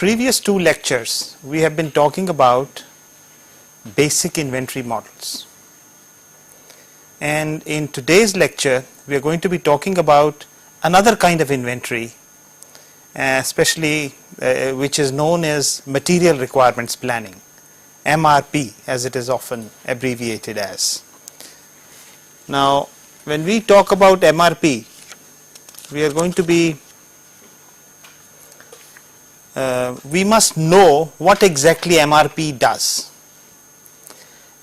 previous two lectures, we have been talking about basic inventory models. And in today's lecture, we are going to be talking about another kind of inventory, especially which is known as material requirements planning, MRP as it is often abbreviated as. Now, when we talk about MRP, we are going to be we must know what exactly MRP does.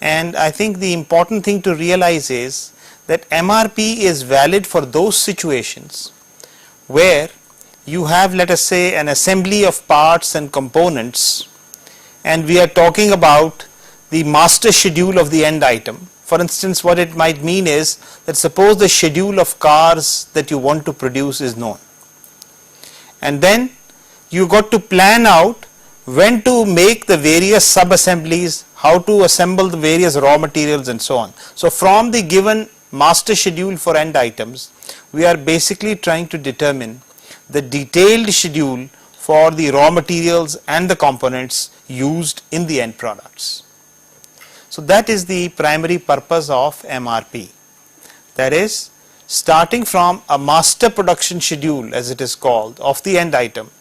And I think the important thing to realize is that MRP is valid for those situations where you have, let us say, an assembly of parts and components, and we are talking about the master schedule of the end item. For instance, what it might mean is that suppose the schedule of cars that you want to produce is known, and then you got to plan out when to make the various sub-assemblies, how to assemble the various raw materials and so on. So from the given master schedule for end items, we are basically trying to determine the detailed schedule for the raw materials and the components used in the end products. So that is the primary purpose of MRP. That is, starting from a master production schedule, as it is called, of the end item.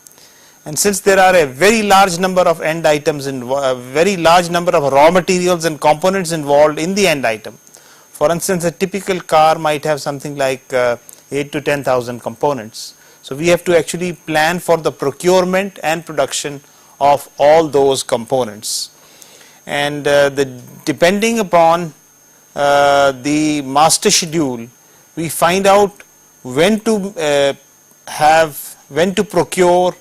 And since there are a very large number of end items and a very large number of raw materials and components involved in the end item, for instance, a typical car might have something like 8 to 10,000 components. So we have to actually plan for the procurement and production of all those components. And depending upon the master schedule, we find out when to procure,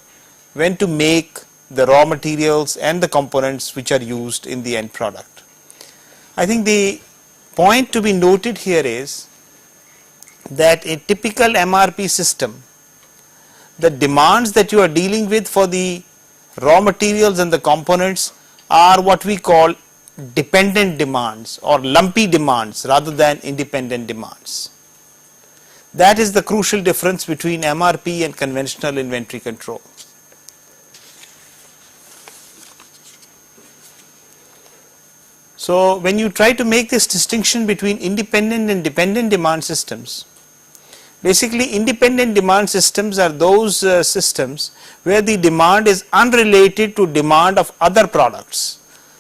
when to make the raw materials and the components which are used in the end product. I think the point to be noted here is that a typical MRP system, the demands that you are dealing with for the raw materials and the components are what we call dependent demands or lumpy demands rather than independent demands. That is the crucial difference between MRP and conventional inventory control. So when you try to make this distinction between independent and dependent demand systems, basically independent demand systems are those systems where the demand is unrelated to demand of other products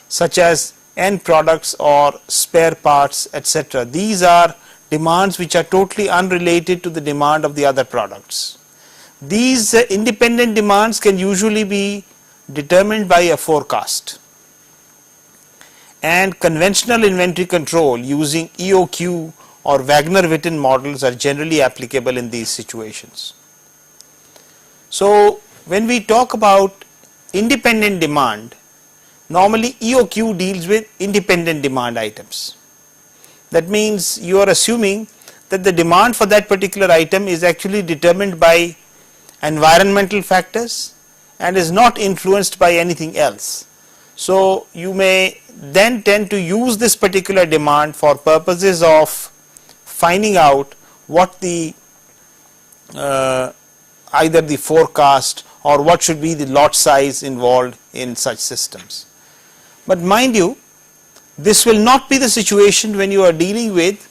such as end products or spare parts, etc. These are demands which are totally unrelated to the demand of the other products. These independent demands can usually be determined by a forecast. And conventional inventory control using EOQ or Wagner-Witten models are generally applicable in these situations. So when we talk about independent demand, normally EOQ deals with independent demand items. That means you are assuming that the demand for that particular item is actually determined by environmental factors and is not influenced by anything else. So you may then tend to use this particular demand for purposes of finding out what the either the forecast or what should be the lot size involved in such systems. But mind you, this will not be the situation when you are dealing with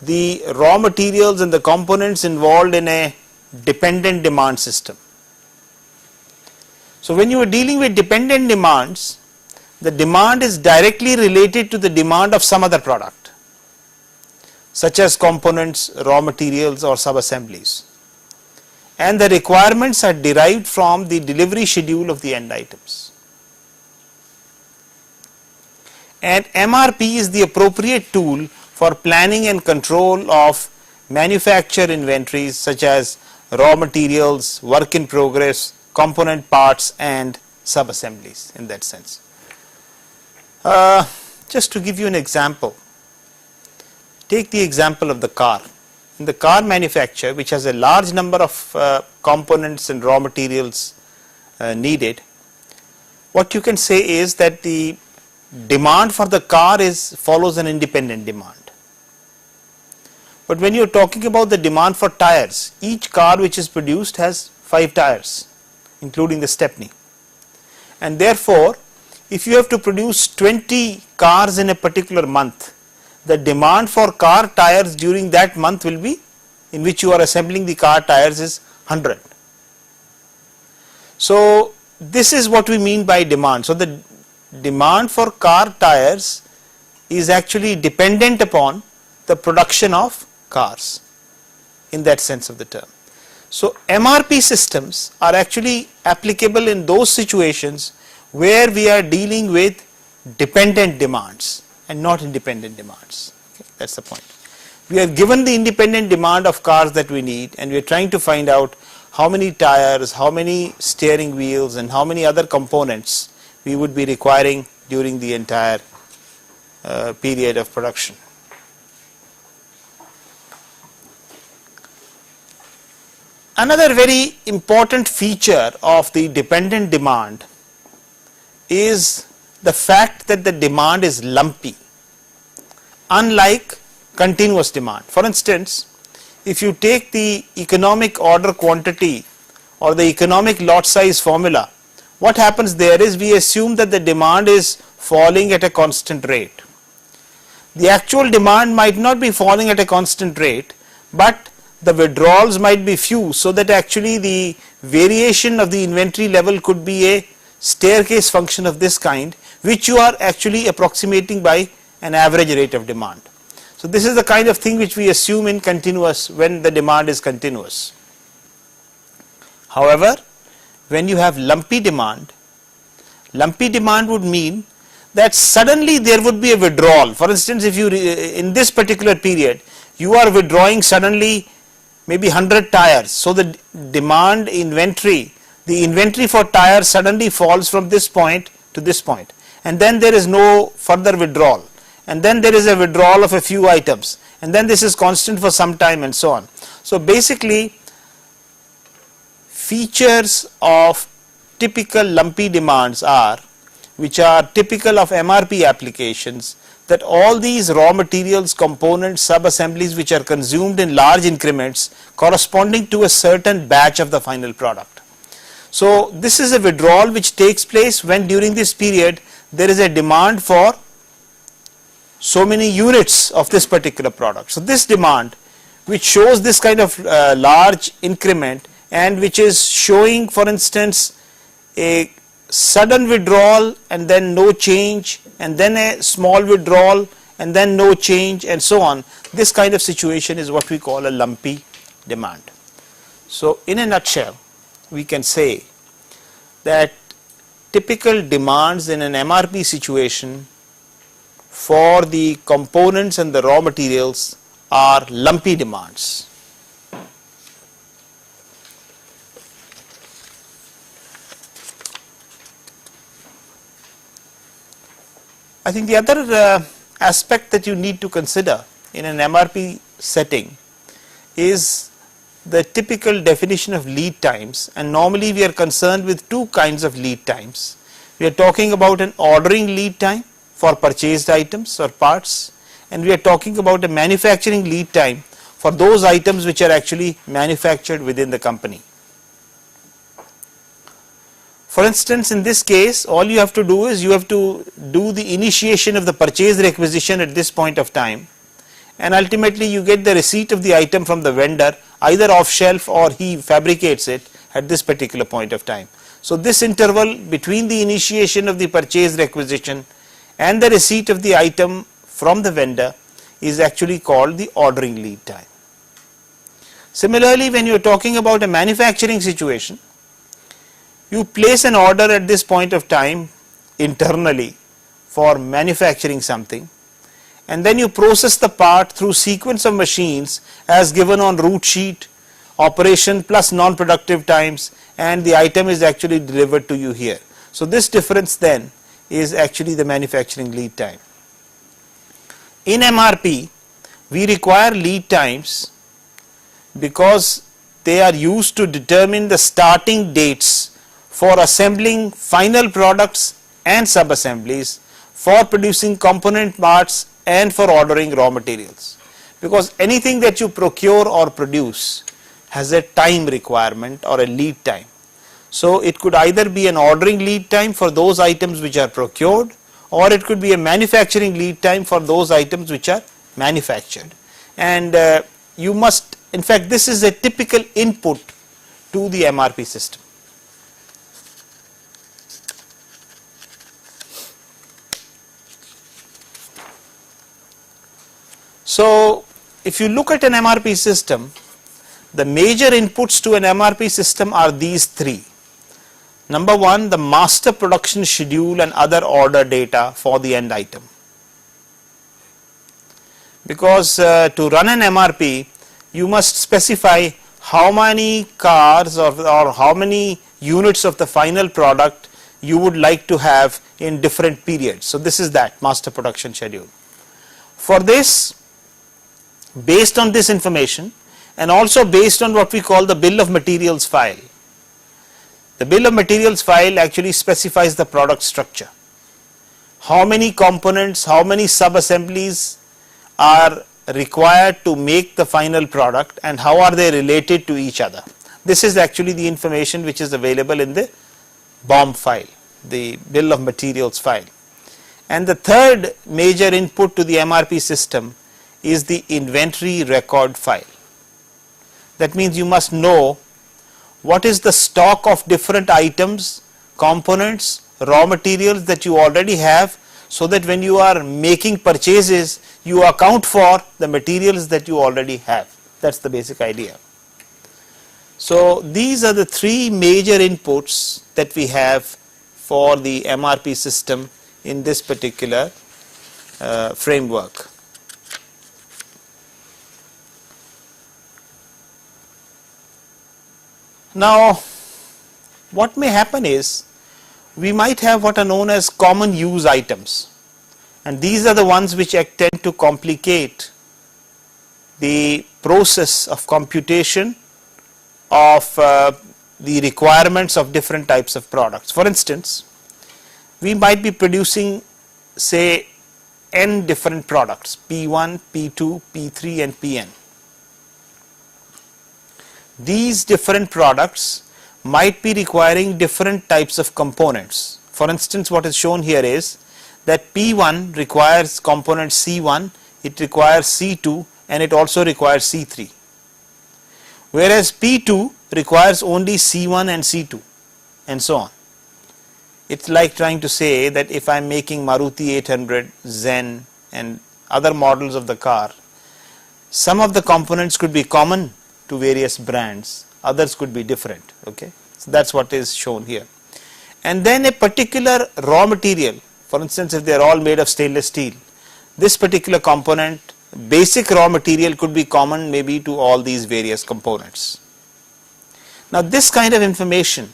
the raw materials and the components involved in a dependent demand system. So when you are dealing with dependent demands, the demand is directly related to the demand of some other product, such as components, raw materials or sub-assemblies, and the requirements are derived from the delivery schedule of the end items. And MRP is the appropriate tool for planning and control of manufacture inventories such as raw materials, work in progress, component parts and sub-assemblies in that sense. Just to give you an example, take the example of the car. In the car manufacture, which has a large number of components and raw materials needed, what you can say is that the demand for the car follows an independent demand. But when you are talking about the demand for tires, each car which is produced has 5 tires, including the stepney. and therefore if you have to produce 20 cars in a particular month, the demand for car tires during that month will be, in which you are assembling the car tires, is 100. So this is what we mean by demand. So the demand for car tires is actually dependent upon the production of cars in that sense of the term. So MRP systems are actually applicable in those situations where we are dealing with dependent demands and not independent demands. Okay, that's the point. We are given the independent demand of cars that we need, and we are trying to find out how many tires, how many steering wheels, and how many other components we would be requiring during the entire period of production. Another very important feature of the dependent demand is the fact that the demand is lumpy, unlike continuous demand. For instance, if you take the economic order quantity or the economic lot size formula, what happens there is we assume that the demand is falling at a constant rate. The actual demand might not be falling at a constant rate, but the withdrawals might be few, so that actually the variation of the inventory level could be a staircase function of this kind, which you are actually approximating by an average rate of demand. So this is the kind of thing which we assume in continuous, when the demand is continuous. However, when you have lumpy demand would mean that suddenly there would be a withdrawal. For instance, if you in this particular period you are withdrawing suddenly maybe 100 tires, so the demand inventory, the inventory for tires suddenly falls from this point to this point, and then there is no further withdrawal, and then there is a withdrawal of a few items, and then this is constant for some time, and so on. So basically, features of typical lumpy demands are, which are typical of MRP applications, that all these raw materials, components, sub-assemblies which are consumed in large increments corresponding to a certain batch of the final product. So this is a withdrawal which takes place when during this period there is a demand for so many units of this particular product. So this demand, which shows this kind of large increment, and which is showing, for instance, a sudden withdrawal and then no change, and then a small withdrawal and then no change, and so on, this kind of situation is what we call a lumpy demand. So in a nutshell, we can say that typical demands in an MRP situation for the components and the raw materials are lumpy demands. I think the other aspect that you need to consider in an MRP setting is the typical definition of lead times, and normally we are concerned with two kinds of lead times. We are talking about an ordering lead time for purchased items or parts, and we are talking about a manufacturing lead time for those items which are actually manufactured within the company. For instance, in this case, all you have to do is you have to do the initiation of the purchase requisition at this point of time, and ultimately you get the receipt of the item from the vendor either off shelf or he fabricates it at this particular point of time. So this interval between the initiation of the purchase requisition and the receipt of the item from the vendor is actually called the ordering lead time. Similarly, when you are talking about a manufacturing situation, you place an order at this point of time internally for manufacturing something, and then you process the part through sequence of machines as given on route sheet, operation plus non-productive times, and the item is actually delivered to you here. So this difference then is actually the manufacturing lead time. In MRP, we require lead times because they are used to determine the starting dates for assembling final products and sub-assemblies, for producing component parts, and for ordering raw materials. Because anything that you procure or produce has a time requirement or a lead time. So it could either be an ordering lead time for those items which are procured, or it could be a manufacturing lead time for those items which are manufactured. And you must, in fact, this is a typical input to the MRP system. So if you look at an MRP system, the major inputs to an MRP system are these three. Number one, the master production schedule and other order data for the end item. Because to run an MRP, you must specify how many cars or how many units of the final product you would like to have in different periods. So this is that master production schedule. For this, based on this information and also based on what we call the bill of materials file, the bill of materials file actually specifies the product structure. How many components, how many sub-assemblies are required to make the final product and how are they related to each other. This is actually the information which is available in the BOM file, the bill of materials file. And the third major input to the MRP system is the inventory record file. That means you must know what is the stock of different items, components, raw materials that you already have, so that when you are making purchases, you account for the materials that you already have. That's the basic idea. So these are the three major inputs that we have for the MRP system in this particular framework. Now, what may happen is we might have what are known as common use items, and these are the ones which tend to complicate the process of computation of the requirements of different types of products. For instance, we might be producing, say, n different products, P1, P2, P3 and Pn. These different products might be requiring different types of components. For instance, what is shown here is that P1 requires component C1, it requires C2 and it also requires C3. Whereas P2 requires only C1 and C2 and so on. It's like trying to say that if I'm making Maruti 800, Zen and other models of the car, some of the components could be common to various brands, others could be different. Okay, so that's what is shown here. And then a particular raw material, for instance, if they are all made of stainless steel, this particular component, basic raw material, could be common maybe to all these various components. Now this kind of information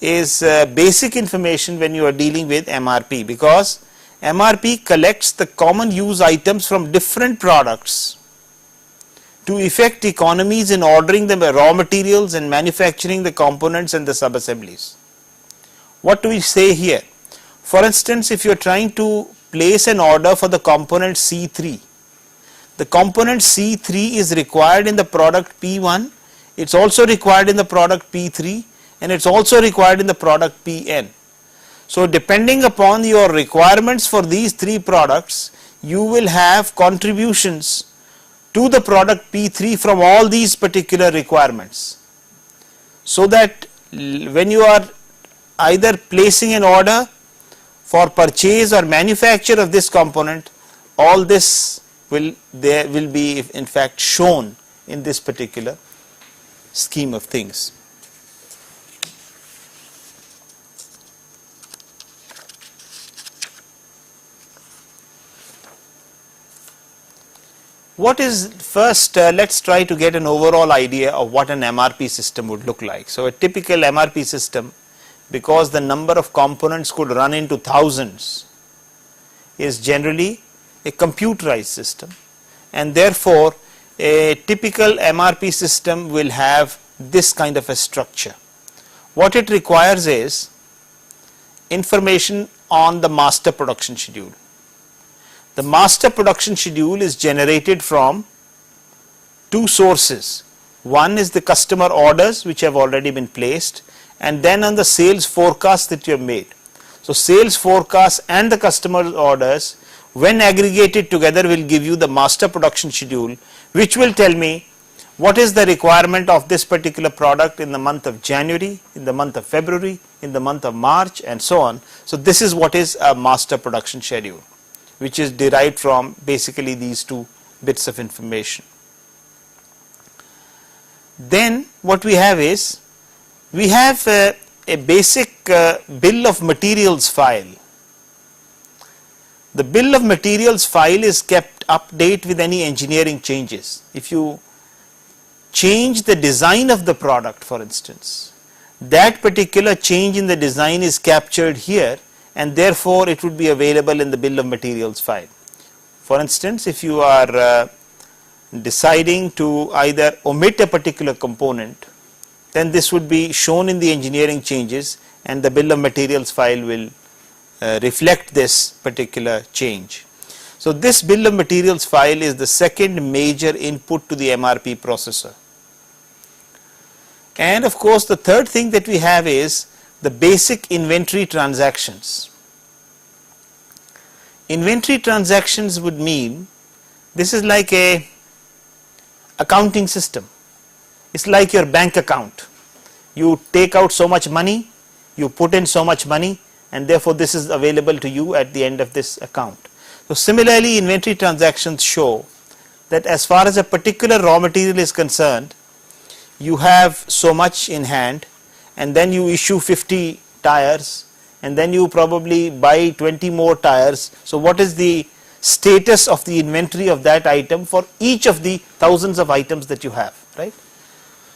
is basic information when you are dealing with MRP, because MRP collects the common use items from different products to effect economies in ordering the raw materials and manufacturing the components and the sub-assemblies. What do we say here? For instance, if you are trying to place an order for the component C3, the component C3 is required in the product P1, it's also required in the product P3 and it's also required in the product Pn. So depending upon your requirements for these three products, you will have contributions to the product P3 from all these particular requirements, so that when you are either placing an order for purchase or manufacture of this component, all this will be in fact shown in this particular scheme of things. What is first, let's try to get an overall idea of what an MRP system would look like. So a typical MRP system, because the number of components could run into thousands, is generally a computerized system, and therefore a typical MRP system will have this kind of a structure. What it requires is information on the master production schedule. The master production schedule is generated from two sources. One is the customer orders which have already been placed, and then on the sales forecast that you have made. So sales forecast and the customer orders, when aggregated together, will give you the master production schedule, which will tell me what is the requirement of this particular product in the month of January, in the month of February, in the month of March, and so on. So this is what is a master production schedule, which is derived from basically these two bits of information. Then what we have is, we have a basic bill of materials file. The bill of materials file is kept update with any engineering changes. If you change the design of the product, for instance, that particular change in the design is captured here, and therefore it would be available in the bill of materials file. For instance, if you are deciding to either omit a particular component, then this would be shown in the engineering changes, and the bill of materials file will reflect this particular change. So this bill of materials file is the second major input to the MRP processor. And of course the third thing that we have is the basic inventory transactions. Inventory transactions would mean, this is like a accounting system. It's like your bank account. You take out so much money, you put in so much money, and therefore this is available to you at the end of this account. So similarly, inventory transactions show that as far as a particular raw material is concerned, you have so much in hand, and then you issue 50 tires, and then you probably buy 20 more tires. So what is the status of the inventory of that item for each of the thousands of items that you have, right?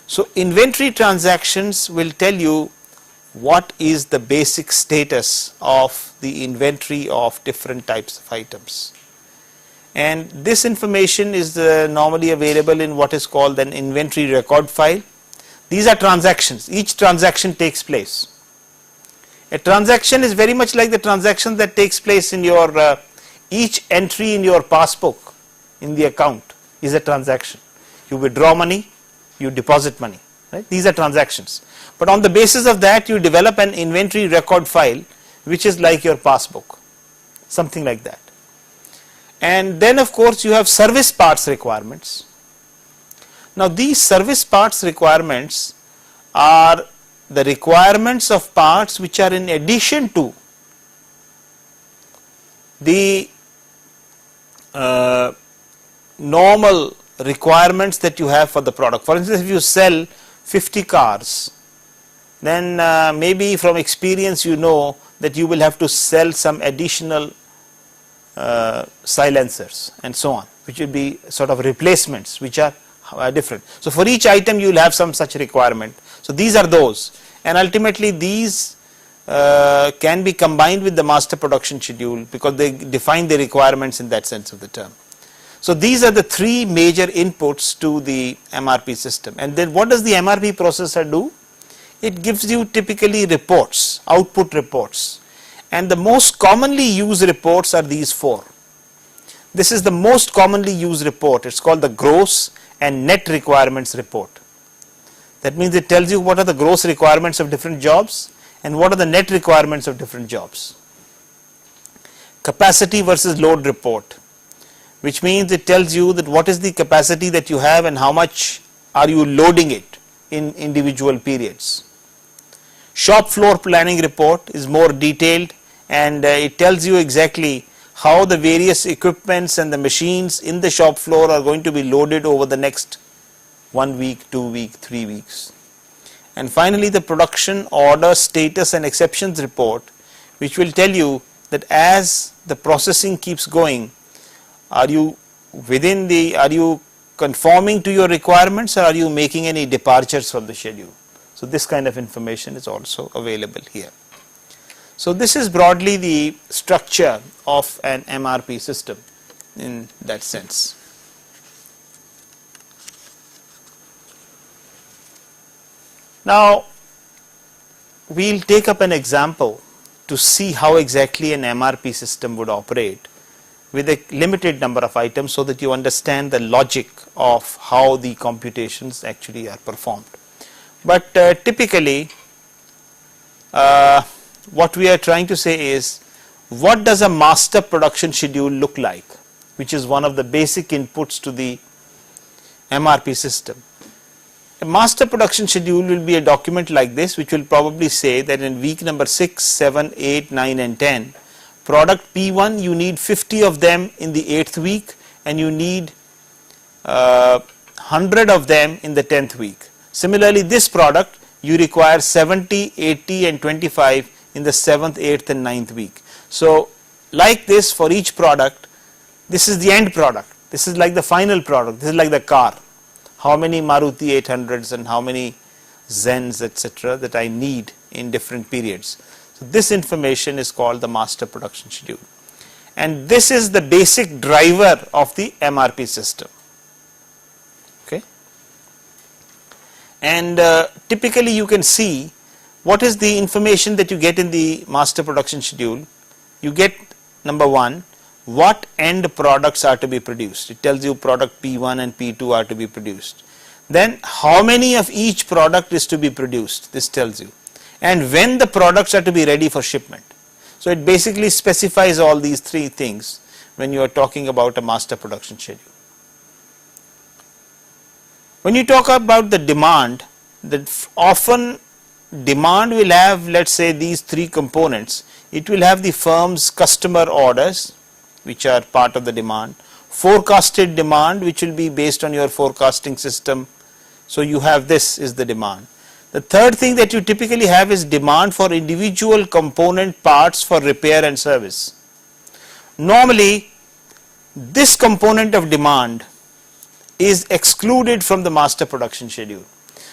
So inventory transactions will tell you what is the basic status of the inventory of different types of items. And this information is normally available in what is called an inventory record file. These are transactions. Each transaction takes place. A transaction is very much like the transaction that takes place in your each entry in your passbook in the account is a transaction. You withdraw money, you deposit money, right? These are transactions. But on the basis of that, you develop an inventory record file, which is like your passbook, something like that. And then of course you have service parts requirements. Now these service parts requirements are the requirements of parts which are in addition to the normal requirements that you have for the product. For instance, if you sell 50 cars, then maybe from experience you know that you will have to sell some additional silencers and so on, which will be sort of replacements which are different. So for each item you will have some such requirement. So these are those, and ultimately these can be combined with the master production schedule because they define the requirements in that sense of the term. So these are the three major inputs to the MRP system. And then what does the MRP processor do? It gives you typically reports, output reports, and the most commonly used reports are these four. This is the most commonly used report. It's called the gross and net requirements report. That means it tells you what are the gross requirements of different jobs and what are the net requirements of different jobs. Capacity versus load report, which means it tells you that what is the capacity that you have and how much are you loading it in individual periods. Shop floor planning report is more detailed, and it tells you exactly how the various equipments and the machines in the shop floor are going to be loaded over the next 1 week, 2 weeks, 3 weeks. And finally the production order status and exceptions report, which will tell you that as the processing keeps going, are you conforming to your requirements, or are you making any departures from the schedule? So this kind of information is also available here. So this is broadly the structure of an MRP system in that sense. Now we will take up an example to see how exactly an MRP system would operate with a limited number of items, so that you understand the logic of how the computations actually are performed. But typically what we are trying to say is, what does a master production schedule look like, which is one of the basic inputs to the MRP system. A master production schedule will be a document like this, which will probably say that in week number 6, 7, 8, 9 and 10, product P1 you need 50 of them in the 8th week, and you need 100 of them in the 10th week. Similarly, this product you require 70, 80 and 25 in the 7th, 8th and 9th week. So like this, for each product, this is the end product, this is like the final product, this is like the car, how many Maruti 800s and how many Zens etc. that I need in different periods. So this information is called the master production schedule, and this is the basic driver of the MRP system. Okay, and typically you can see what is the information that you get in the master production schedule. You get, number one, what end products are to be produced. It tells you product P1 and P2 are to be produced. Then how many of each product is to be produced, this tells you, and when the products are to be ready for shipment. So it basically specifies all these three things when you are talking about a master production schedule. When you talk about the demand, often demand will have, let's say, these three components. It will have the firm's customer orders, which are part of the demand, forecasted demand, which will be based on your forecasting system. So you have, this is the demand. The third thing that you typically have is demand for individual component parts for repair and service. Normally, this component of demand is excluded from the master production schedule.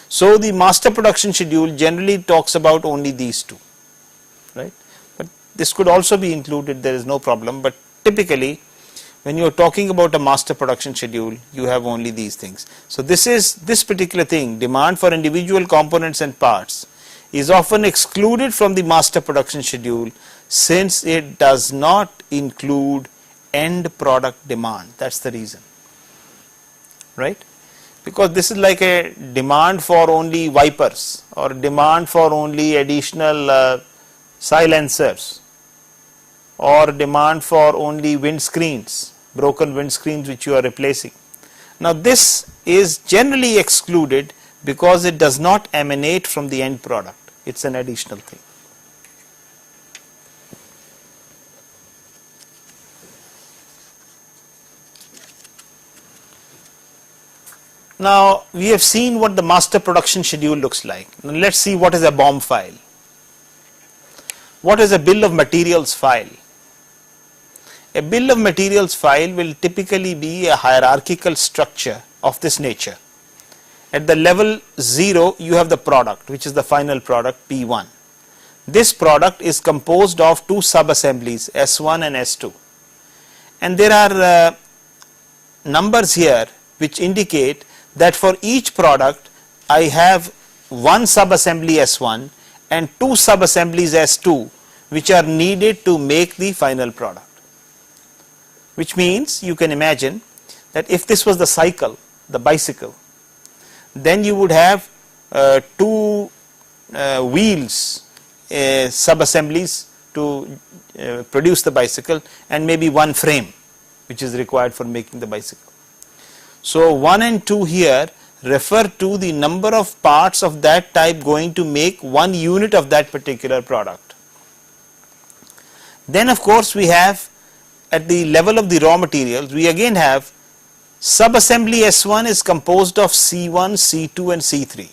So the master production schedule generally talks about only these two, right? But this could also be included, there is no problem, but typically when you are talking about a master production schedule, you have only these things. So this particular thing, demand for individual components and parts, is often excluded from the master production schedule since it does not include end product demand. That's the reason, right? Because this is like a demand for only wipers or demand for only additional silencers, or demand for only windscreens, broken windscreens which you are replacing. Now this is generally excluded because it does not emanate from the end product, it is an additional thing. Now we have seen what the master production schedule looks like. Now let us see what is a BOM file. What is a bill of materials file? A bill of materials file will typically be a hierarchical structure of this nature. At the level 0 you have the product, which is the final product P1. This product is composed of two sub-assemblies, S1 and S2, and there are numbers here which indicate that for each product I have one sub-assembly S1 and two sub-assemblies S2 which are needed to make the final product. Which means you can imagine that if this was the cycle, the bicycle, then you would have two wheels, sub-assemblies to produce the bicycle, and maybe one frame which is required for making the bicycle. So 1 and 2 here refer to the number of parts of that type going to make one unit of that particular product. Then of course we have, at the level of the raw materials, we again have sub-assembly S1 is composed of C1, C2 and C3,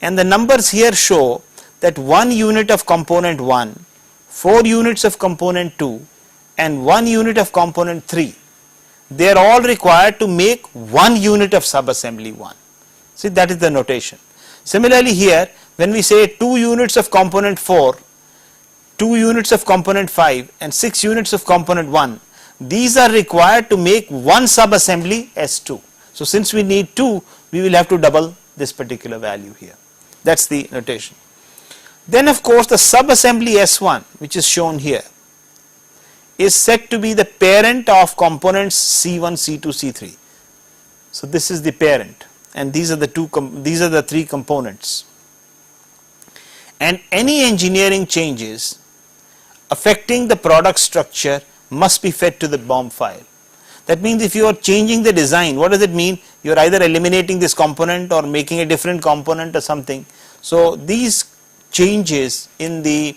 and the numbers here show that 1 unit of component 1, 4 units of component 2 and 1 unit of component 3, they are all required to make 1 unit of sub-assembly 1. See, that is the notation. Similarly here, when we say 2 units of component 4, 2 units of component 5 and 6 units of component 1, these are required to make one sub-assembly S2. So since we need 2, we will have to double this particular value here. That is the notation. Then of course the sub-assembly S1, which is shown here, is said to be the parent of components C1, C2, C3. So this is the parent, and these are the 3 components. and any engineering changes affecting the product structure must be fed to the BOM file. That means if you are changing the design, what does it mean? You are either eliminating this component or making a different component or something. So these changes in the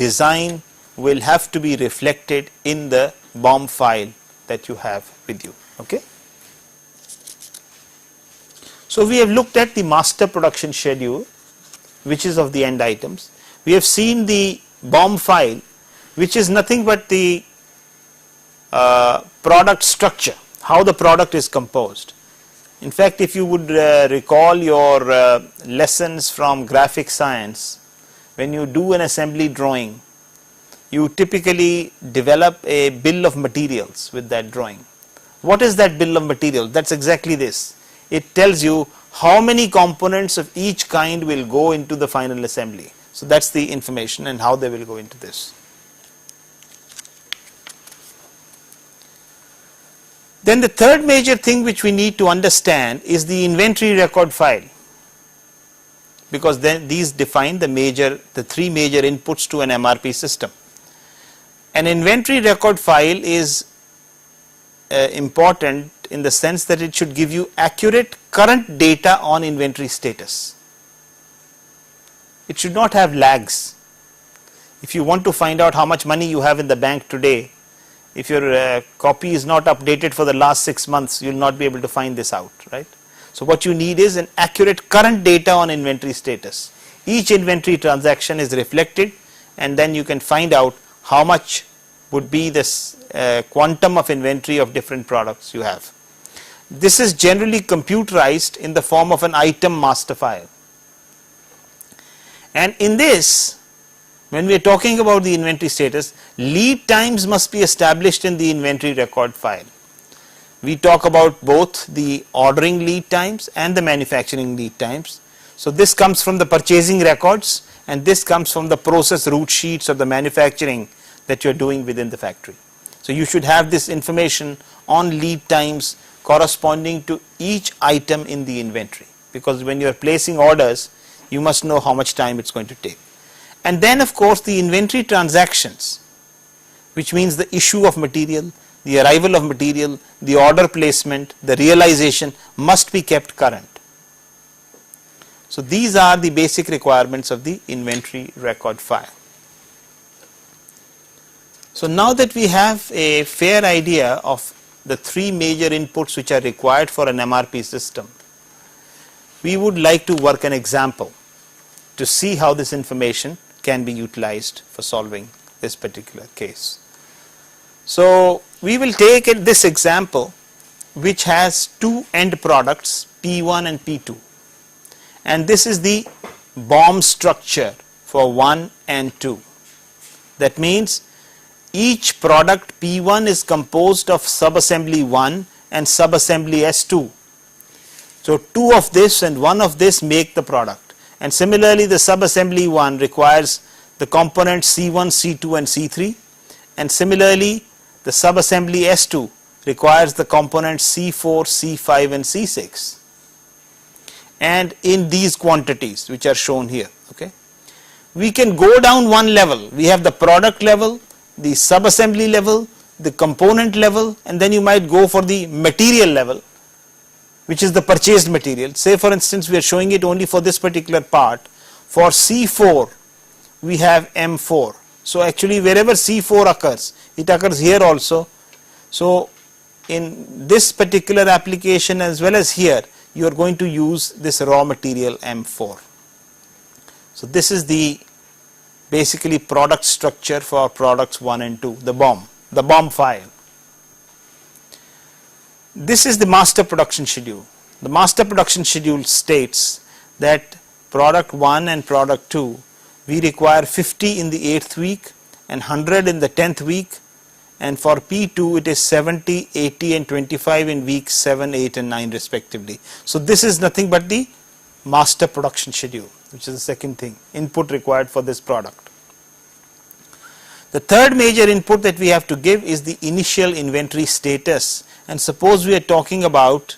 design will have to be reflected in the BOM file that you have with you. Okay. So we have looked at the master production schedule, which is of the end items. We have seen the BOM file, which is nothing but the product structure, how the product is composed. In fact, if you would recall your lessons from graphic science, when you do an assembly drawing, you typically develop a bill of materials with that drawing. What is that bill of materials? That's exactly this. It tells you how many components of each kind will go into the final assembly. So that's the information and how they will go into this. Then the third major thing which we need to understand is the inventory record file, because then these define the three major inputs to an MRP system. An inventory record file is important in the sense that it should give you accurate current data on inventory status. It should not have lags. If you want to find out how much money you have in the bank today, if your copy is not updated for the last 6 months, you will not be able to find this out, right? So what you need is an accurate current data on inventory status. Each inventory transaction is reflected, and then you can find out how much would be this quantum of inventory of different products you have. This is generally computerized in the form of an item master file. And in this, when we are talking about the inventory status, lead times must be established in the inventory record file. We talk about both the ordering lead times and the manufacturing lead times. So this comes from the purchasing records, and this comes from the process route sheets of the manufacturing that you are doing within the factory. So you should have this information on lead times corresponding to each item in the inventory, because when you are placing orders, you must know how much time it's going to take. And then of course the inventory transactions, which means the issue of material, the arrival of material, the order placement, the realization must be kept current. So these are the basic requirements of the inventory record file. So now that we have a fair idea of the three major inputs which are required for an MRP system, we would like to work an example to see how this information can be utilized for solving this particular case. So we will take this example which has two end products, P1 and P2, and this is the BOM structure for 1 and 2. That means each product P1 is composed of subassembly 1 and subassembly S2. So 2 of this and 1 of this make the product. And similarly, the subassembly 1 requires the components C1, C2 and C3, and similarly the subassembly S2 requires the components C4, C5 and C6, and in these quantities which are shown here. Okay, we can go down one level. We have the product level, the subassembly level, the component level, and then you might go for the material level, which is the purchased material. Say for instance, we are showing it only for this particular part. For C4 we have M4. So actually wherever C4 occurs, it occurs here also. So in this particular application as well as here, you are going to use this raw material M4. So this is the basically product structure for products 1 and 2, the BOM file. This is the master production schedule. The master production schedule states that product 1 and product 2, we require 50 in the 8th week and 100 in the 10th week, and for P2 it is 70, 80 and 25 in weeks 7, 8 and 9 respectively. So this is nothing but the master production schedule, which is the second thing, input required for this product. The third major input that we have to give is the initial inventory status, and suppose we are talking about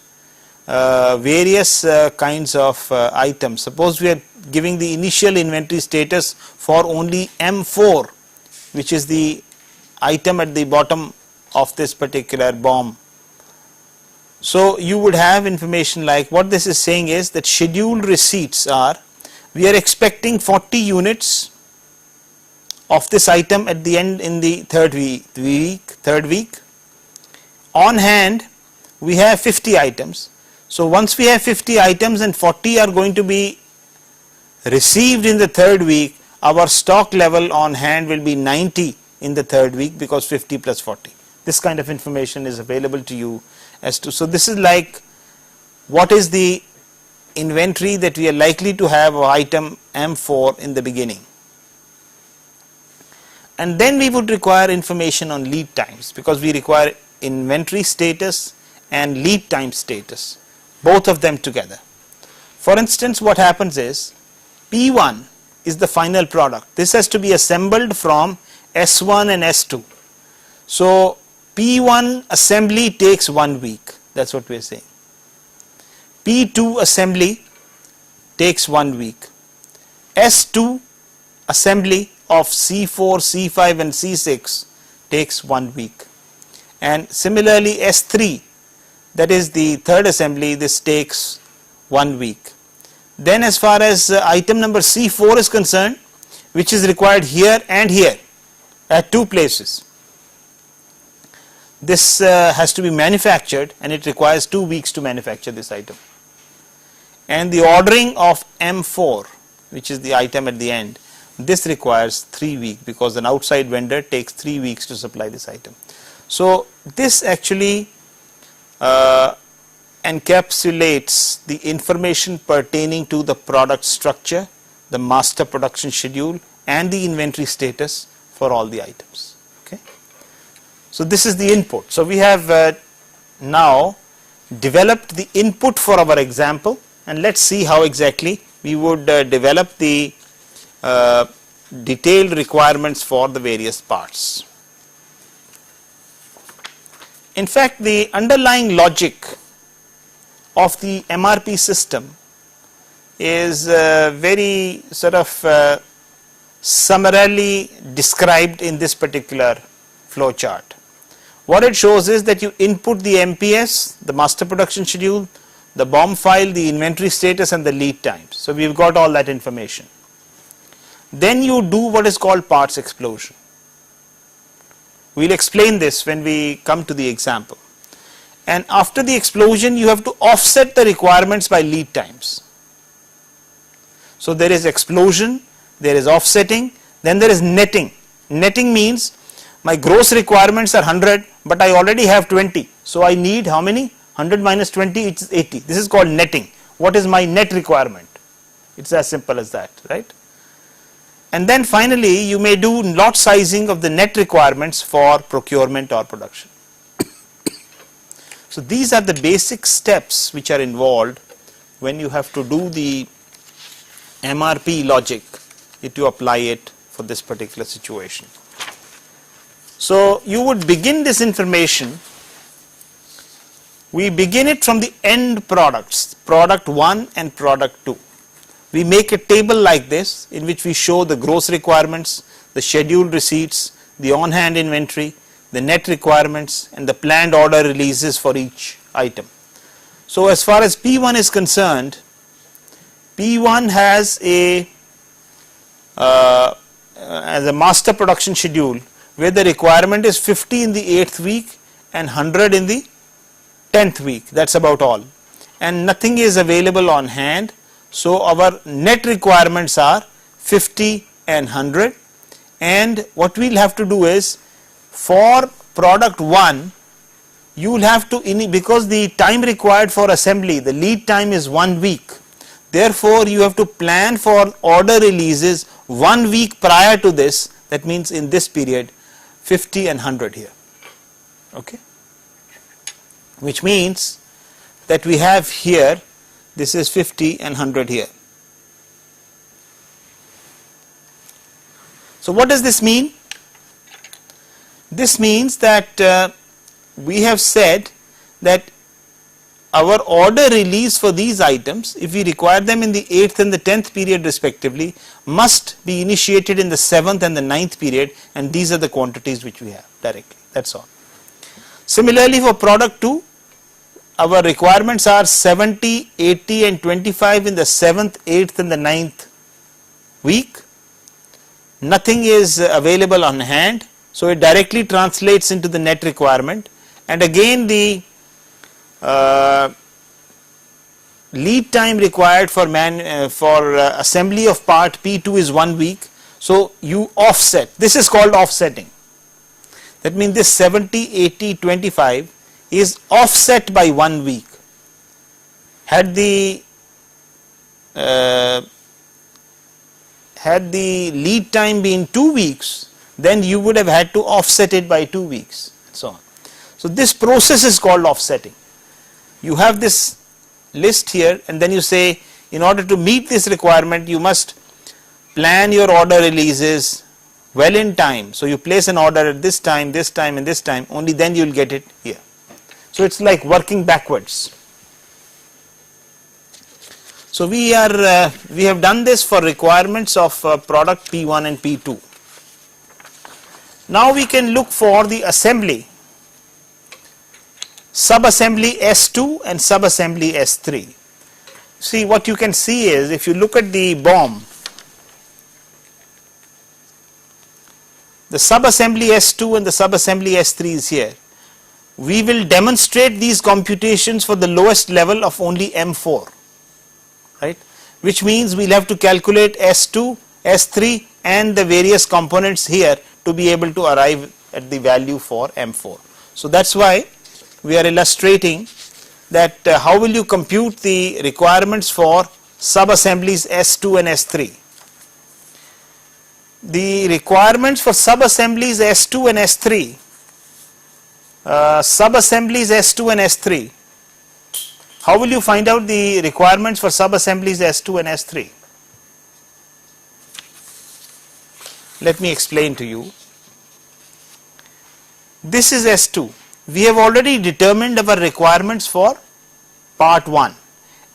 various kinds of items. Suppose we are giving the initial inventory status for only M4, which is the item at the bottom of this particular BOM. So you would have information like, what this is saying is that scheduled receipts are, we are expecting 40 units of this item at the end in the third week. On hand we have 50 items. So once we have 50 items and 40 are going to be received in the third week, our stock level on hand will be 90 in the third week, because 50 plus 40. This kind of information is available to you as to, so this is like what is the inventory that we are likely to have of item M4 in the beginning. And then we would require information on lead times, because we require inventory status and lead time status, both of them together. For instance, what happens is P1 is the final product. This has to be assembled from S1 and S2. So P1 assembly takes 1 week, that's what we are saying. P2 assembly takes 1 week. S2 assembly of C4, C5 and C6 takes 1 week. And similarly S3, that is the third assembly, this takes 1 week. Then as far as item number C4 is concerned, which is required here and here at 2 places, this has to be manufactured and it requires 2 weeks to manufacture this item. And the ordering of M4, which is the item at the end, this requires 3 weeks, because an outside vendor takes 3 weeks to supply this item. So this actually encapsulates the information pertaining to the product structure, the master production schedule and the inventory status for all the items. Okay. So this is the input. So we have now developed the input for our example, and let's see how exactly we would develop the detailed requirements for the various parts. In fact, the underlying logic of the MRP system is very sort of summarily described in this particular flow chart. What it shows is that you input the MPS, the master production schedule, the BOM file, the inventory status and the lead times. So we've got all that information. Then you do what is called parts explosion. We'll explain this when we come to the example. And after the explosion, you have to offset the requirements by lead times. So there is explosion, there is offsetting, then there is netting. Netting means my gross requirements are 100, but I already have 20. So I need how many? 100 minus 20, it's 80. This is called netting. What is my net requirement? It's as simple as that, right? And then finally, you may do lot sizing of the net requirements for procurement or production. So these are the basic steps which are involved when you have to do the MRP logic to apply it for this particular situation. So you would begin this information, we begin it from the end products, product 1 and product 2. We make a table like this in which we show the gross requirements, the scheduled receipts, the on hand inventory, the net requirements and the planned order releases for each item. So as far as P1 is concerned, P1 has as a master production schedule where the requirement is 50 in the 8th week and 100 in the 10th week, that's about all, and nothing is available on hand. So our net requirements are 50 and 100, and what we'll have to do is for product 1 you will have to, because the time required for assembly, the lead time is 1 week, therefore you have to plan for order releases 1 week prior to this, that means in this period 50 and 100 here, okay, which means that we have here, this is 50 and 100 here. So what does this mean? This means that we have said that our order release for these items, if we require them in the 8th and the 10th period respectively, must be initiated in the 7th and the 9th period, and these are the quantities which we have directly, that's all. Similarly, for product 2, our requirements are 70, 80 and 25 in the 7th, 8th and the 9th week. Nothing is available on hand, so it directly translates into the net requirement, and again the lead time required for assembly of part P2 is 1 week, so you offset. This is called offsetting. That means this 70, 80, 25 is offset by 1 week. Had the lead time been 2 weeks, then you would have had to offset it by 2 weeks, and so on. So this process is called offsetting. You have this list here, and then you say, in order to meet this requirement, you must plan your order releases well in time. So you place an order at this time, this time and this time, only then you will get it here. So it's like working backwards. So we have done this for requirements of product P1 and P2. Now we can look for the assembly, subassembly S2 and subassembly S3. See, what you can see is, if you look at the BOM, the subassembly S2 and the subassembly S3 is here. We will demonstrate these computations for the lowest level of only M4, right, which means we will have to calculate S2, S3 and the various components here to be able to arrive at the value for M4. So that is why we are illustrating that how will you compute the requirements for subassemblies S2 and S3. The requirements for subassemblies S2 and S3, subassemblies S2 and S3, how will you find out the requirements for subassemblies S2 and S3? Let me explain to you. This is S2. We have already determined our requirements for part 1,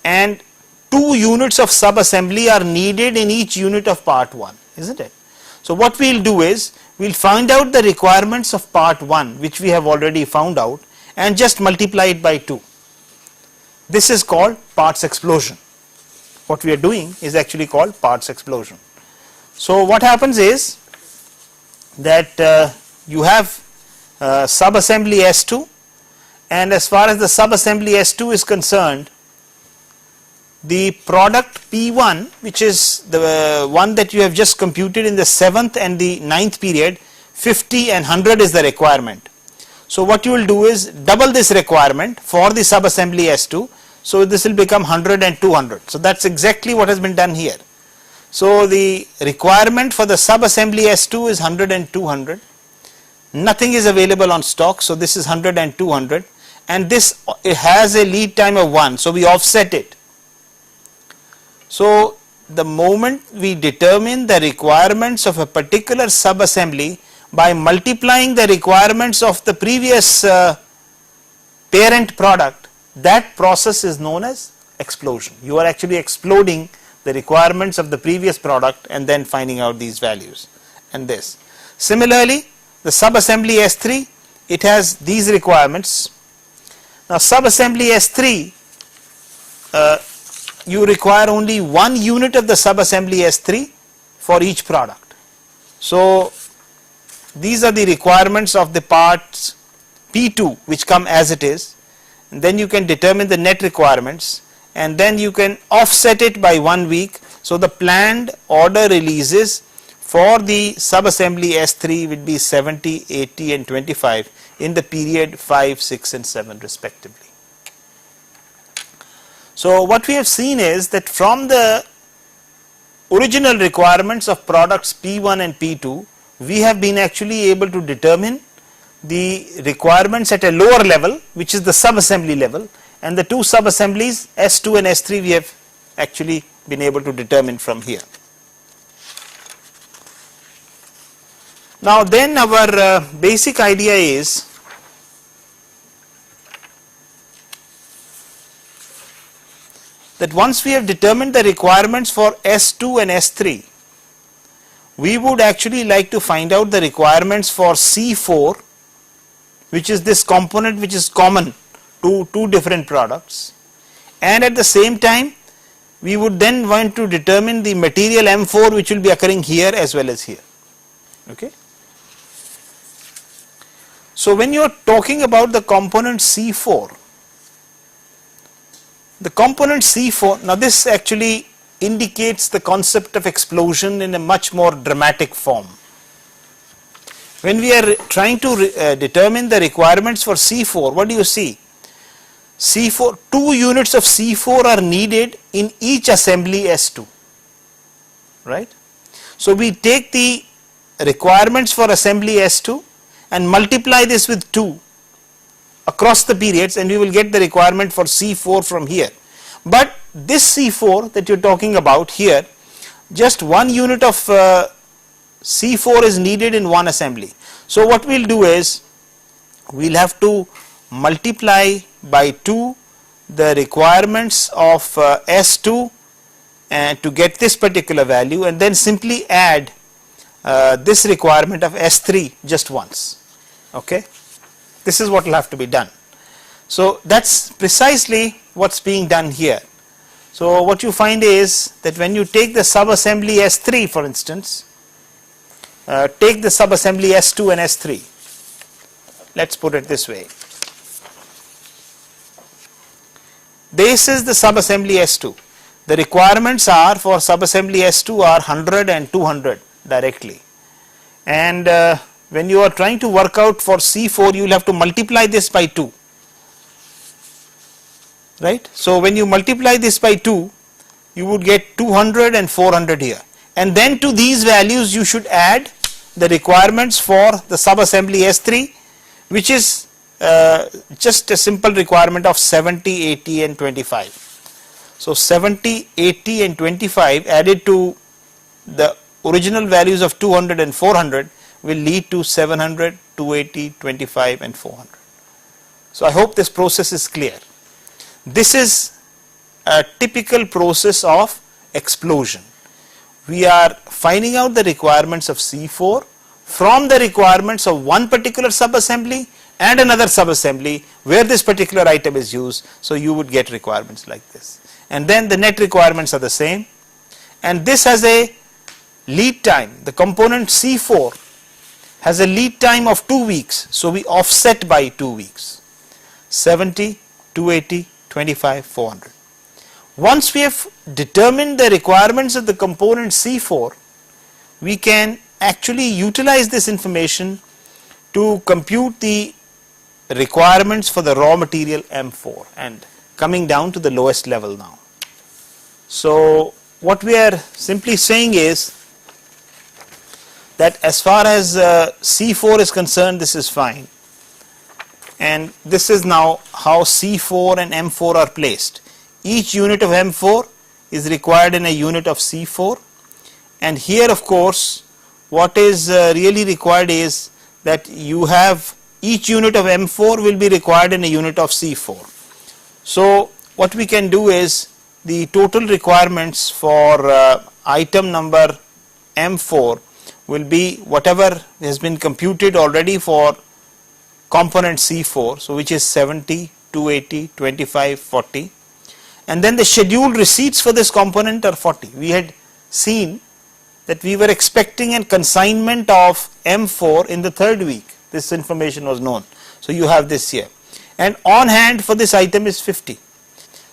and 2 units of subassembly are needed in each unit of part 1, isn't it? So what we will do is, we will find out the requirements of part 1, which we have already found out, and just multiply it by 2. This is called parts explosion. What we are doing is actually called parts explosion. So what happens is that you have subassembly S2, and as far as the subassembly S2 is concerned, the product P1, which is the one that you have just computed in the 7th and the 9th period, 50 and 100 is the requirement. So what you will do is double this requirement for the subassembly S2, so this will become 100 and 200. So that is exactly what has been done here. So the requirement for the subassembly S2 is 100 and 200. Nothing is available on stock, so this is 100 and 200, and this has a lead time of 1, so we offset it. So the moment we determine the requirements of a particular subassembly by multiplying the requirements of the previous parent product, that process is known as explosion. You are actually exploding the requirements of the previous product and then finding out these values and this. Similarly, the subassembly S3, it has these requirements. Now subassembly S3, you require only 1 unit of the subassembly S3 for each product. So these are the requirements of the parts P2 which come as it is, and then you can determine the net requirements, and then you can offset it by 1 week. So the planned order releases for the subassembly S3 will be 70, 80 and 25 in the period 5, 6 and 7 respectively. So what we have seen is that from the original requirements of products P1 and P2, we have been actually able to determine the requirements at a lower level, which is the subassembly level, and the 2 subassemblies S2 and S3 we have actually been able to determine from here. Now then our basic idea is that once we have determined the requirements for S2 and S3, we would actually like to find out the requirements for C4, which is this component which is common to two different products, and at the same time we would then want to determine the material M4 which will be occurring here as well as here. Okay. So when you are talking about the component C4, the component C4, now this actually indicates the concept of explosion in a much more dramatic form. When we are trying to determine the requirements for C4, what do you see? C4, 2 units of C4 are needed in each assembly S2, right? So we take the requirements for assembly S2 and multiply this with 2 across the periods, and we will get the requirement for C4 from here. But this C4 that you are talking about here, just 1 unit of C4 is needed in one assembly. So what we will do is, we will have to multiply by 2 the requirements of S2 to get this particular value, and then simply add this requirement of S3 just once. Okay, this is what will have to be done. So that's precisely what's being done here. So what you find is that when you take the sub-assembly S3, for instance, take the sub-assembly S2 and S3. Let's put it this way. This is the sub-assembly S2. The requirements are for sub-assembly S2 are 100 and 200 directly. And when you are trying to work out for C4, you will have to multiply this by 2. Right? So when you multiply this by 2, you would get 200 and 400 here. And then to these values you should add the requirements for the sub-assembly S3, which is just a simple requirement of 70, 80 and 25. So 70, 80 and 25 added to the original values of 200 and 400 will lead to 700, 280, 25 and 400. So I hope this process is clear. This is a typical process of explosion. We are finding out the requirements of C4 from the requirements of one particular subassembly and another subassembly where this particular item is used. So you would get requirements like this, and then the net requirements are the same, and this has a lead time. The component C4 has a lead time of 2 weeks, so we offset by 2 weeks, 70, 280, 25, 400. Once we have determined the requirements of the component C4, we can actually utilize this information to compute the requirements for the raw material M4, and coming down to the lowest level now. So what we are simply saying is that as far as C4 is concerned, this is fine, and this is now how C4 and M4 are placed. Each unit of M4 is required in a unit of C4, and here of course what is really required is that you have each unit of M4 will be required in a unit of C4. So what we can do is the total requirements for item number M4 will be whatever has been computed already for component C4, so which is 70, 280, 25, 40, and then the scheduled receipts for this component are 40. We had seen that we were expecting a consignment of M4 in the 3rd week. This information was known, so you have this here, and on hand for this item is 50.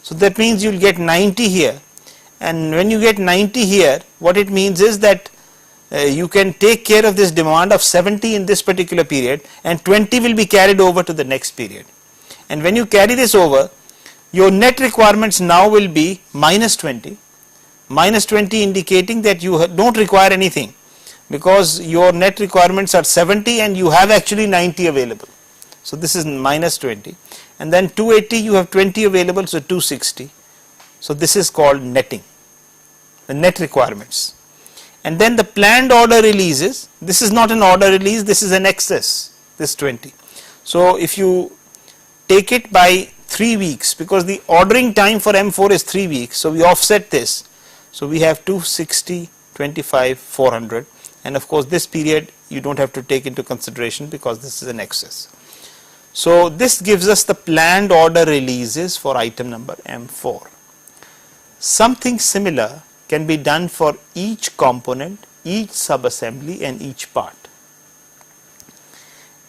So that means you will get 90 here, and when you get 90 here, what it means is that you can take care of this demand of 70 in this particular period, and 20 will be carried over to the next period. And when you carry this over, your net requirements now will be minus 20 indicating that you don't require anything, because your net requirements are 70 and you have actually 90 available. So this is minus 20, and then 280 you have 20 available, so 260. So this is called netting, the net requirements. And then the planned order releases, this is not an order release, this is an excess, this 20. So if you take it by 3 weeks, because the ordering time for M4 is 3 weeks. So we offset this. So we have 260, 25, 400, and of course this period you don't have to take into consideration because this is an excess. So this gives us the planned order releases for item number M4. Something similar can be done for each component, each subassembly and each part.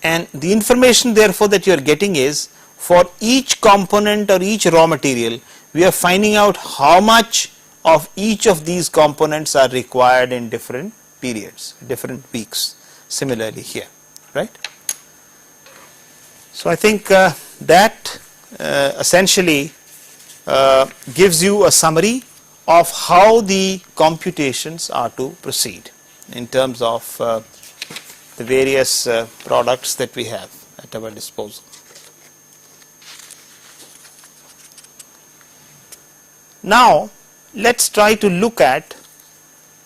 And the information therefore that you are getting is, for each component or each raw material, we are finding out how much of each of these components are required in different periods, different weeks. Similarly here, right? So I think that essentially gives you a summary of how the computations are to proceed in terms of the various products that we have at our disposal. Now let's try to look at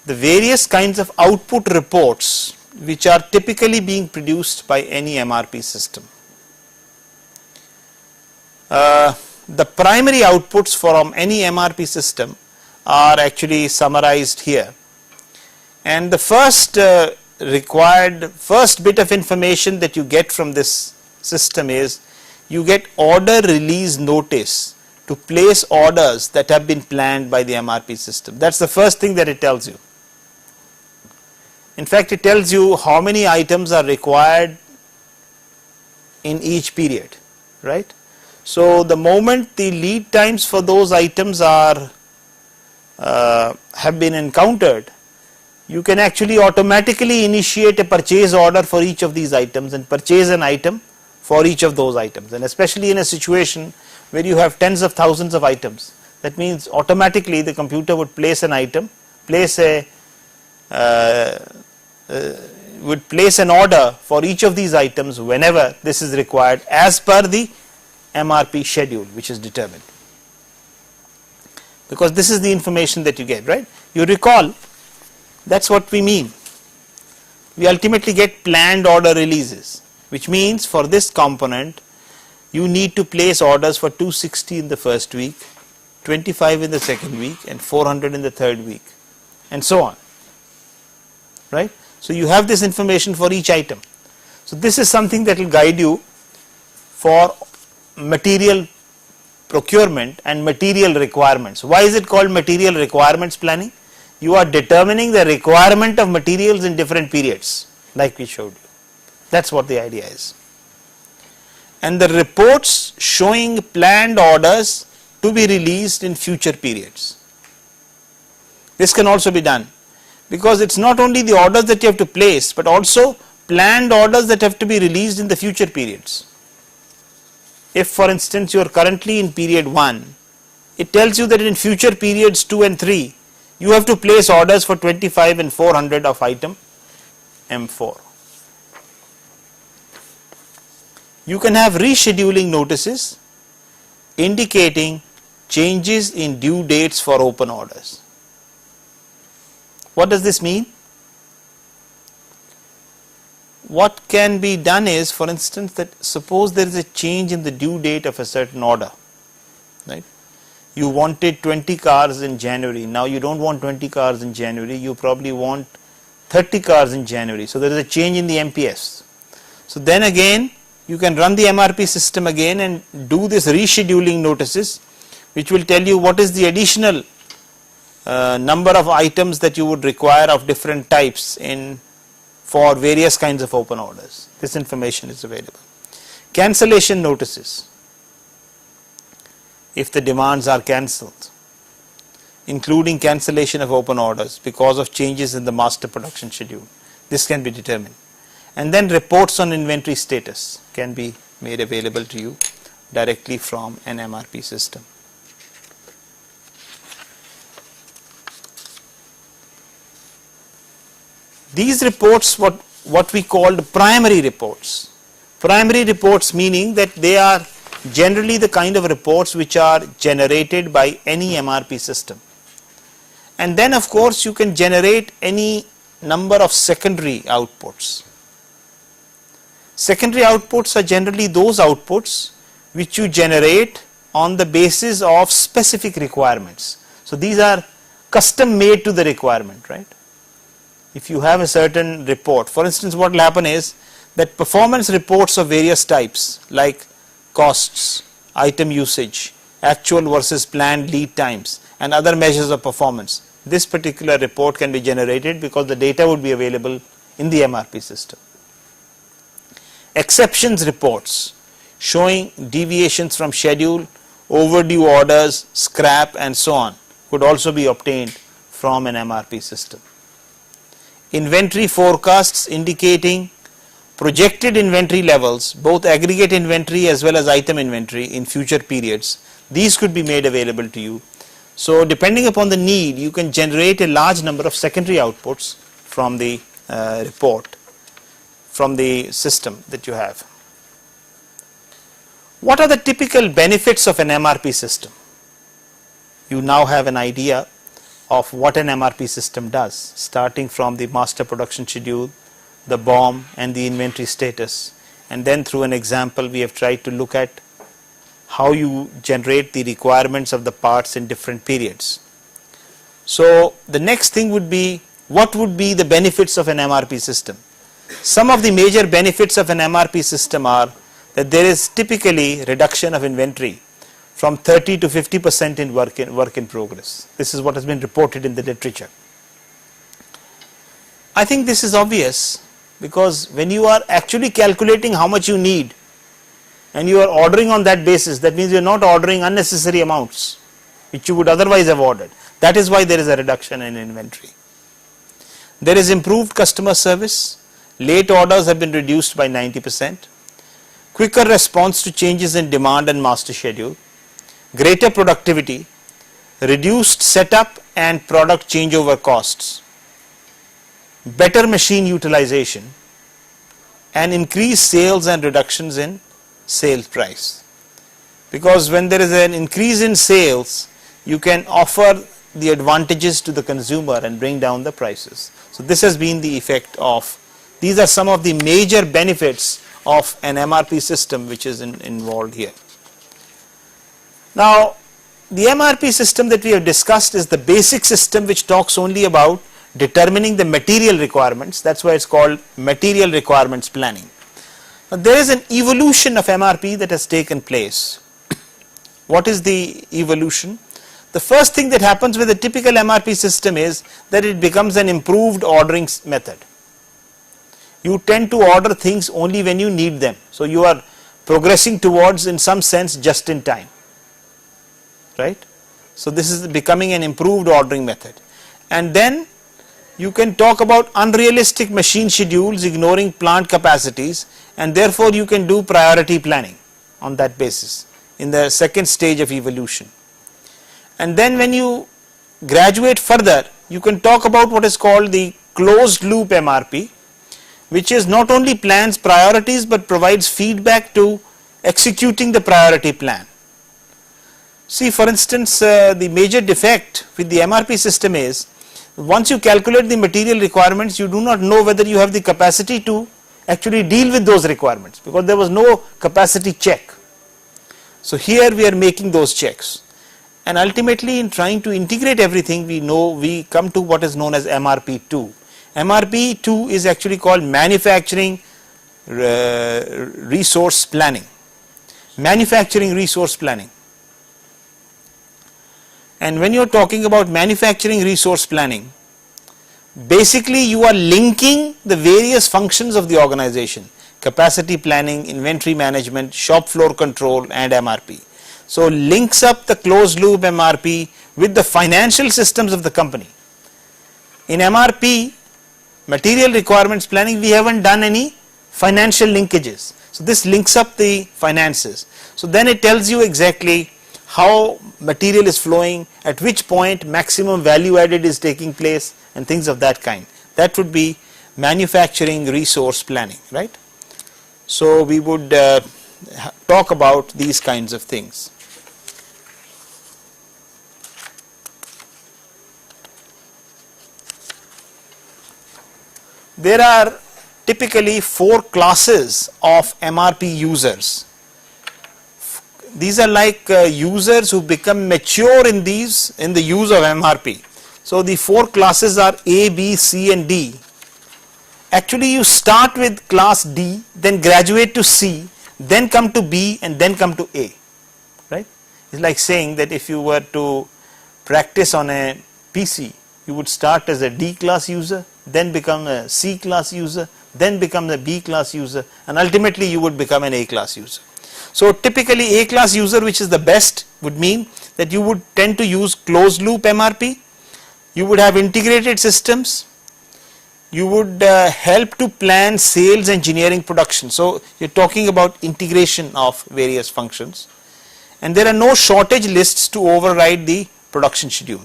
the various kinds of output reports which are typically being produced by any MRP system. The primary outputs from any MRP system are actually summarized here, and the first bit of information that you get from this system is you get order release notice to place orders that have been planned by the MRP system. That's the first thing that it tells you. In fact, it tells you how many items are required in each period, right? So the moment the lead times for those items are have been encountered, you can actually automatically initiate a purchase order for each of these items and purchase an item for each of those items. And especially in a situation where you have tens of thousands of items, that means automatically the computer would place an item, would place an order for each of these items whenever this is required as per the MRP schedule which is determined, because this is the information that you get, right? You recall, that's what we mean. We ultimately get planned order releases, which means for this component you need to place orders for 260 in the first week, 25 in the second week and 400 in the third week, and so on, right? So you have this information for each item. So this is something that will guide you for material procurement and material requirements. Why is it called material requirements planning? You are determining the requirement of materials in different periods, like we showed you. That's what the idea is. And the reports showing planned orders to be released in future periods. This can also be done, because it's not only the orders that you have to place, but also planned orders that have to be released in the future periods. If for instance you are currently in period 1, it tells you that in future periods 2 and 3 you have to place orders for 25 and 400 of item M4. You can have rescheduling notices indicating changes in due dates for open orders. What does this mean? What can be done is, for instance, that suppose there is a change in the due date of a certain order, right? You wanted 20 cars in January, now you don't want 20 cars in January, you probably want 30 cars in January. So there is a change in the MPS. So then again you can run the MRP system again and do this rescheduling notices, which will tell you what is the additional number of items that you would require of different types for various kinds of open orders. This information is available. Cancellation notices, if the demands are cancelled, including cancellation of open orders because of changes in the master production schedule, this can be determined. And then reports on inventory status can be made available to you directly from an MRP system. These reports, what we called primary reports. Primary reports meaning that they are generally the kind of reports which are generated by any MRP system. And then of course you can generate any number of secondary outputs. Secondary outputs are generally those outputs which you generate on the basis of specific requirements. So these are custom made to the requirement, right? If you have a certain report, for instance, what will happen is that performance reports of various types like costs, item usage, actual versus planned lead times and other measures of performance, this particular report can be generated because the data would be available in the MRP system. Exceptions reports showing deviations from schedule, overdue orders, scrap and so on could also be obtained from an MRP system. Inventory forecasts indicating projected inventory levels, both aggregate inventory as well as item inventory in future periods, these could be made available to you. So depending upon the need, you can generate a large number of secondary outputs from the report, from the system that you have. What are the typical benefits of an MRP system? You now have an idea of what an MRP system does, starting from the master production schedule, the BOM and the inventory status, and then through an example we have tried to look at how you generate the requirements of the parts in different periods. So the next thing would be, what would be the benefits of an MRP system? Some of the major benefits of an MRP system are that there is typically reduction of inventory from 30 to 50% in work in progress. This is what has been reported in the literature. I think this is obvious because when you are actually calculating how much you need and you are ordering on that basis, that means you are not ordering unnecessary amounts which you would otherwise have ordered. That is why there is a reduction in inventory. There is improved customer service. Late orders have been reduced by 90%. Quicker response to changes in demand and master schedule. Greater productivity. Reduced setup and product changeover costs. Better machine utilization. And increased sales and reductions in sales price. Because when there is an increase in sales, you can offer the advantages to the consumer and bring down the prices. So this has been the effect of, these are some of the major benefits of an MRP system which is involved here. Now the MRP system that we have discussed is the basic system which talks only about determining the material requirements. That's why it's called material requirements planning. Now there is an evolution of MRP that has taken place. What is the evolution? The first thing that happens with a typical MRP system is that it becomes an improved ordering method. You tend to order things only when you need them. So you are progressing towards, in some sense, just in time, right? So this is becoming an improved ordering method. And then you can talk about unrealistic machine schedules, ignoring plant capacities, and therefore you can do priority planning on that basis in the second stage of evolution. And then when you graduate further, you can talk about what is called the closed loop MRP, which is not only plans priorities but provides feedback to executing the priority plan. See, for instance, the major defect with the MRP system is, once you calculate the material requirements, you do not know whether you have the capacity to actually deal with those requirements because there was no capacity check. So here we are making those checks. And ultimately, in trying to integrate everything, we come to what is known as MRP2. MRP2 is actually called manufacturing resource planning. Manufacturing resource planning. And when you are talking about manufacturing resource planning, basically you are linking the various functions of the organization: capacity planning, inventory management, shop floor control, and MRP. So links up the closed loop MRP with the financial systems of the company. In MRP, material requirements planning, we haven't done any financial linkages. So this links up the finances. So then it tells you exactly how material is flowing, at which point maximum value added is taking place, and things of that kind. That would be manufacturing resource planning, right? So we would talk about these kinds of things. There are typically 4 classes of MRP users. these are like users who become mature in the use of MRP. So the 4 classes are A, B, C and D. Actually you start with class D, then graduate to C, then come to B and then come to A, right? It's like saying that if you were to practice on a PC, you would start as a D class user, then become a C class user, then become a B class user, and ultimately you would become an A class user. So typically A class user, which is the best, would mean that you would tend to use closed loop MRP, you would have integrated systems, you would help to plan sales, engineering, production. So you're talking about integration of various functions, and there are no shortage lists to override the production schedule.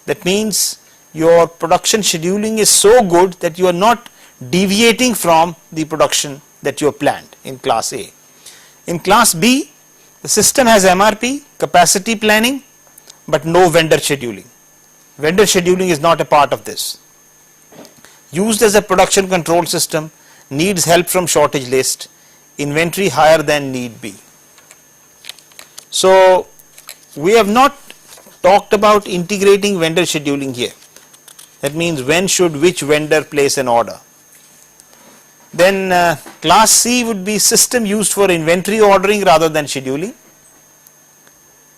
That means your production scheduling is so good that you are not deviating from the production that you have planned in class A. In class B, the system has MRP, capacity planning, but no vendor scheduling. Vendor scheduling is not a part of this. Used as a production control system, needs help from shortage list, inventory higher than need be. So we have not talked about integrating vendor scheduling here. That means when should which vendor place an order. Then class C would be system used for inventory ordering rather than scheduling.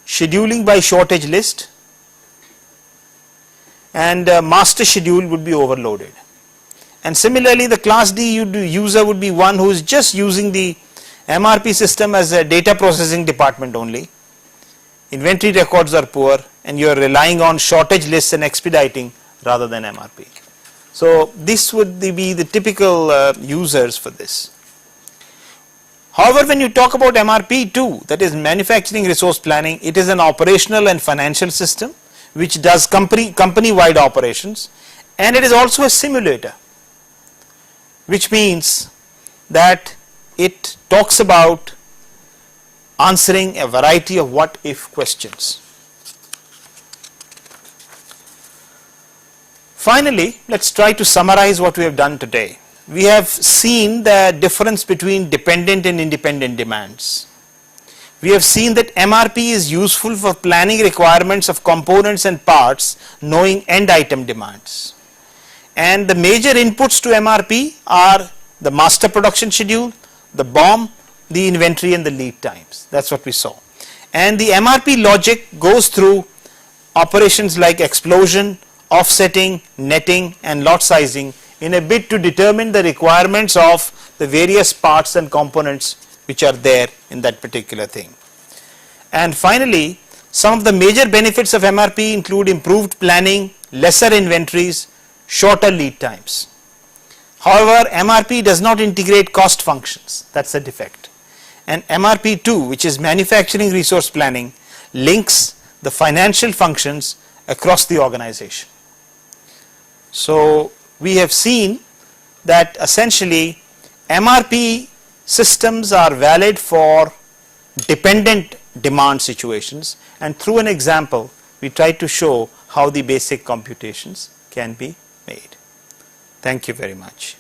Scheduling by shortage list, and master schedule would be overloaded. And similarly the class D user would be one who is just using the MRP system as a data processing department only. Inventory records are poor and you are relying on shortage lists and expediting rather than MRP. So this would be the typical users for this. However, when you talk about MRP2, that is manufacturing resource planning, it is an operational and financial system which does company-wide operations, and it is also a simulator, which means that it talks about answering a variety of what if questions. Finally, let's try to summarize what we have done today. We have seen the difference between dependent and independent demands. We have seen that MRP is useful for planning requirements of components and parts, knowing end item demands. And the major inputs to MRP are the master production schedule, the BOM, the inventory and the lead times. That's what we saw. And the MRP logic goes through operations like explosion, offsetting, netting and lot sizing in a bid to determine the requirements of the various parts and components which are there in that particular thing. And finally, some of the major benefits of MRP include improved planning, lesser inventories, shorter lead times. However, MRP does not integrate cost functions, that's a defect. And MRP2, which is manufacturing resource planning, links the financial functions across the organization. So we have seen that essentially MRP systems are valid for dependent demand situations, and through an example we tried to show how the basic computations can be made. Thank you very much.